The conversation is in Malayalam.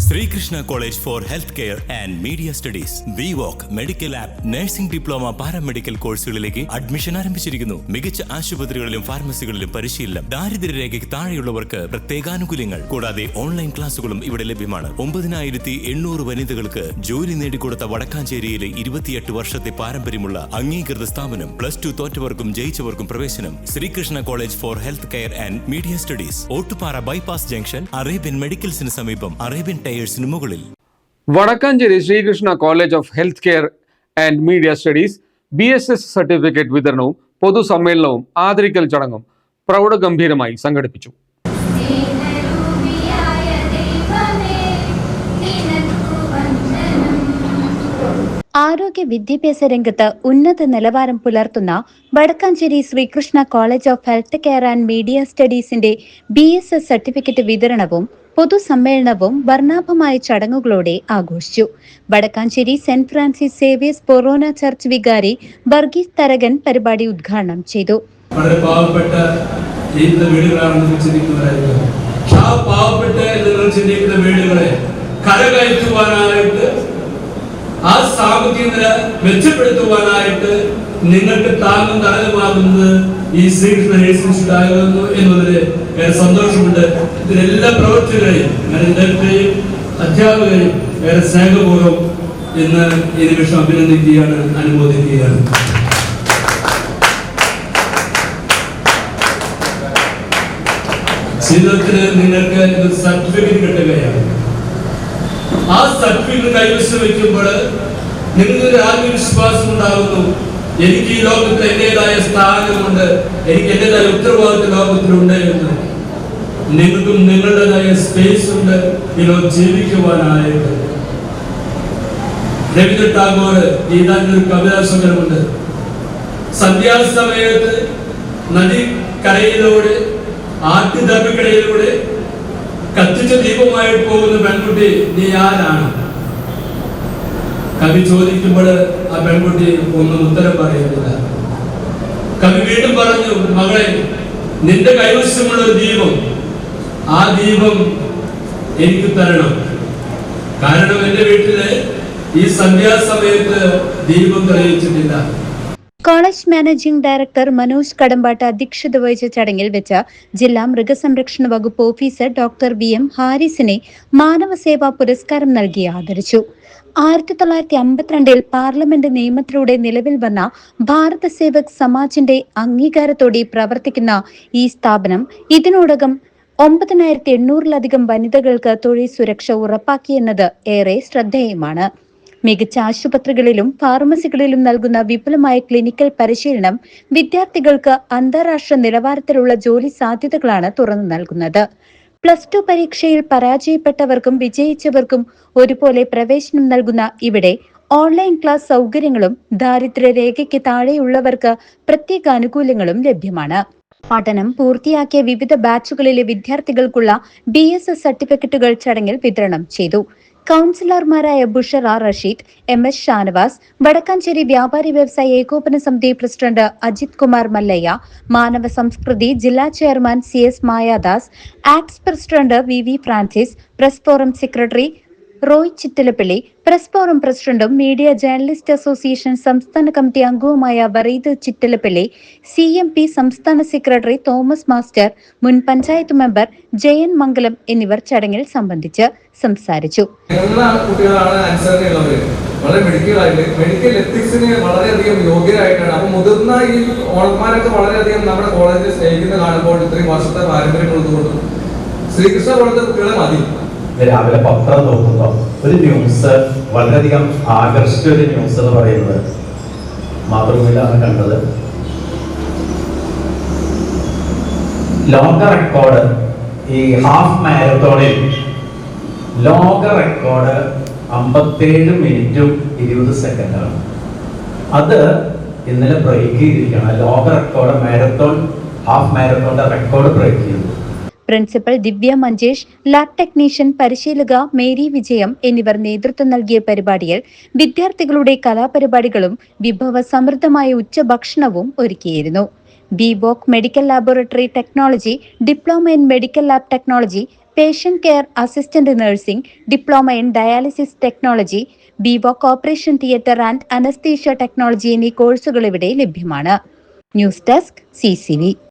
Sreekrishna college for health care and media studies VWalk medical app nursing diploma paramedical കോഴ്സുകളിലേക്ക് അഡ്മിഷൻ ആരംഭിച്ചിരിക്കുന്നു. മികച്ച ആശുപത്രികളിലും ഫാർമസികളിലും പരിശീലനം. ദാരിദ്ര്യരേഖയ്ക്ക് താഴെയുള്ളവർക്ക് പ്രത്യേകാനുകൂല്യങ്ങൾ. കൂടാതെ ഓൺലൈൻ ക്ലാസുകളും ഇവിടെ ലഭ്യമാണ്. 9800 വനിതകൾക്ക് ജോലി നേടിക്കൊടുത്ത വടക്കാഞ്ചേരിയിലെ 28 വർഷത്തെ പാരമ്പര്യമുള്ള അംഗീകൃത സ്ഥാപനം. +2 തോറ്റവർക്കും ജയിച്ചവർക്കും പ്രവേശനം. Sreekrishna college for health care and media studies, Ottupara bypass junction, Arabian മെഡിക്കൽസിന് സമീപം, അറേബ്യൻ ടയേഴ്സിന് മുകളിൽ. Vadakkanchery Sreekrishna college of health care and media studies BSS certificate വിതരണവും പൊതുസമ്മേളനവും ആദരിക്കൽ ചടങ്ങും പ്രൗഢഗംഭീരമായി സംഘടിപ്പിച്ചു. ആരോഗ്യ വിദ്യാഭ്യാസ രംഗത്ത് ഉന്നത നിലവാരം പുലർത്തുന്ന Vadakkanchery Sreekrishna college of health care and media സ്റ്റഡീസിന്റെ BSS സർട്ടിഫിക്കറ്റ് വിതരണവും പൊതുസമ്മേളനവും വർണ്ണാഭമായ ചടങ്ങുകളോടെ ആഘോഷിച്ചു. Vadakkanchery saint Francis Xavier's forane church വികാരി വർഗീസ് തരകൻ പരിപാടി ഉദ്ഘാടനം ചെയ്തു. വളരെ പാവപ്പെട്ട വീടുകളെ കരകയറ്റുവാനായിട്ട്, ആ സാമ്പത്തിക നില മെച്ചപ്പെടുത്തുവാനായിട്ട് നിങ്ങൾക്ക് താങ്ങും തണലുമാകുന്നത് ഈ ശ്രീകൃഷ്ണ ഇൻസ്റ്റിറ്റ്യൂട്ട് ആയിരുന്നു എന്നതിൽ ഏറെ സന്തോഷമുണ്ട്. ഇതിലെല്ലാ പ്രവർത്തകരെയും ഞാൻ എല്ലാവരെയും അധ്യാപകരെയും ഏറെ സ്നേഹപൂർവ്വം ഇന്ന് ഈ നിമിഷം അഭിനന്ദിക്കുകയാണ്, അനുമോദിക്കുകയാണ്. ജീവിതത്തിൽ നിങ്ങൾക്ക് ഒരു സർട്ടിഫിക്കറ്റ് കിട്ടുകയാണ്. ആ സർട്ടിഫിക്കറ്റ് കൈവശം വയ്ക്കുമ്പോൾ നിങ്ങൾക്കൊരു ആത്മവിശ്വാസം ഉണ്ടാകുന്നു. എനിക്ക് ഈ ലോകത്ത് എന്റേതായ സ്ഥാനമുണ്ട്, എനിക്ക് എന്റേതായ ഉത്തരവാദിത്വ ലോകത്തിലുണ്ട് എന്ന്. നിങ്ങൾക്കും നിങ്ങളുടേതായ സ്പേസ് ഉണ്ട് ഈ ലോകം ജീവിക്കുവാനായിട്ട്. രവീന്ദ്രനാഥ് ടാഗോർ ഒരു കവിതാ സംഗ്രഹമുണ്ട്. സന്ധ്യാസമയത്ത് നദിക്കരയിലൂടെ, ആറ്റുതപ്പിക്കടയിലൂടെ കത്തിച്ച ദീപമായിട്ട് പോകുന്ന പെൺകുട്ടി, നീ ആരാണ്? കവി ചോദിക്കുമ്പോൾ ആ പെൺകുട്ടി ഒന്നും ഉത്തരം പറയുന്നില്ല. കവി വീണ്ടും പറഞ്ഞു, മകളെ, നിന്റെ കൈവശമുള്ള ഒരു ദീപം, ആ ദീപം എനിക്ക് തരണം. കാരണം എന്റെ വീട്ടില് ഈ സന്ധ്യാസമയത്ത് ദീപം തെളിയിച്ചിട്ടില്ല. College managing director Manoj Kadambattu അധ്യക്ഷത വഹിച്ച ചടങ്ങിൽ വെച്ച് ജില്ലാ മൃഗസംരക്ഷണ വകുപ്പ് ഓഫീസർ ഡോക്ടർ VM ഹാരിസിനെ മാനവ സേവാ പുരസ്കാരം നൽകി ആദരിച്ചു. 1952 പാർലമെന്റ് നിയമത്തിലൂടെ നിലവിൽ വന്ന ഭാരത സേവക് സമാജിന്റെ അംഗീകാരത്തോടെ പ്രവർത്തിക്കുന്ന ഈ സ്ഥാപനം ഇതിനോടകം 9800-ലധികം വനിതകൾക്ക് തൊഴിൽ സുരക്ഷ ഉറപ്പാക്കിയെന്നത് ഏറെ ശ്രദ്ധേയമാണ്. മികച്ച ആശുപത്രികളിലും ഫാർമസികളിലും നൽകുന്ന വിപുലമായ ക്ലിനിക്കൽ പരിശീലനം വിദ്യാർത്ഥികൾക്ക് അന്താരാഷ്ട്ര നിലവാരത്തിലുള്ള ജോലി സാധ്യതകളാണ് തുറന്നു നൽകുന്നത്. +2 പരീക്ഷയിൽ പരാജയപ്പെട്ടവർക്കും വിജയിച്ചവർക്കും ഒരുപോലെ പ്രവേശനം നൽകുന്ന ഇവിടെ ഓൺലൈൻ ക്ലാസ് സൗകര്യങ്ങളും ദാരിദ്ര്യരേഖയ്ക്ക് താഴെയുള്ളവർക്ക് പ്രത്യേക ആനുകൂല്യങ്ങളും ലഭ്യമാണ്. പഠനം പൂർത്തിയാക്കിയ വിവിധ ബാച്ചുകളിലെ വിദ്യാർത്ഥികൾക്കുള്ള BSS സർട്ടിഫിക്കറ്റുകൾ ചടങ്ങിൽ വിതരണം ചെയ്തു. കൗൺസിലർമാരായ ബുഷറ റഷീദ്, MS ഷാനവാസ്, വടക്കാഞ്ചേരി വ്യാപാരി വ്യവസായ ഏകോപന സമിതി പ്രസിഡന്റ് അജിത് കുമാർ മല്ലയ്യ, മാനവ സംസ്കൃതി ജില്ലാ chairman CS Mayadas, acts president VV Francis, press forum secretary Roy Chittilappilly, press forum പ്രസിഡന്റും മീഡിയ ജേർണലിസ്റ്റ് അസോസിയേഷൻ സംസ്ഥാന കമ്മിറ്റി അംഗവുമായ വറീദ് ചിറ്റലപ്പള്ളി, CMP സംസ്ഥാന സെക്രട്ടറി തോമസ് മാസ്റ്റർ, മുൻ പഞ്ചായത്ത് മെമ്പർ ജയൻ മംഗലം എന്നിവർ ചടങ്ങിൽ സംബന്ധിച്ച് സംസാരിച്ചു. വളരെ മെഡിക്കൽ എത്തിക്സിന് വളരെയധികം യോഗ്യരായിട്ടാണ്. അപ്പൊ മുതിർന്ന ഈ ഓണർമാരൊക്കെ വളരെയധികം നമ്മുടെ കോളേജിൽ സ്നേഹിക്കുന്ന കാണുമ്പോൾ ഇത്രയും വർഷത്തെ പാരമ്പര്യം ഉള്ളതുകൊണ്ടും ശ്രീകൃഷ്ണ പോലത്തെ കുട്ടികളെ മതി. രാവിലെ പത്രം നോക്കുമ്പോൾ ഒരു ന്യൂസ് വളരെയധികം ആകർഷിച്ച ഒരു ന്യൂസ് എന്ന് പറയുന്നത് മാതൃഭൂമിയിലാണ് കണ്ടത്. ലോക റെക്കോർഡ്, ഈ ഹാഫ് മാരത്തോണിൽ ലോക റെക്കോർഡ് 57 മിനിറ്റും 20 സെക്കൻഡാണ്. അത് ഇന്നലെ ബ്രേക്ക് ചെയ്തിരിക്കുകയാണ്. ലോക റെക്കോർഡ് മാരത്തോൺ, ഹാഫ് മാരത്തോണിന്റെ റെക്കോർഡ് ബ്രേക്ക് ചെയ്തു. Principal Divya Manjesh, lab technician പരിശീലക മേരി വിജയം എന്നിവർ നേതൃത്വം നൽകിയ പരിപാടിയിൽ വിദ്യാർത്ഥികളുടെ കലാപരിപാടികളും വിഭവ സമൃദ്ധമായ ഉച്ചഭക്ഷണവും ഒരുക്കിയിരുന്നു. VWalk medical laboratory technology, diploma in medical lab technology, patient care assistant nursing, diploma in dialysis technology, BVoc operation theatre and anaesthesia technology എന്നീ കോഴ്സുകൾ ഇവിടെ ലഭ്യമാണ്. News desk CCV.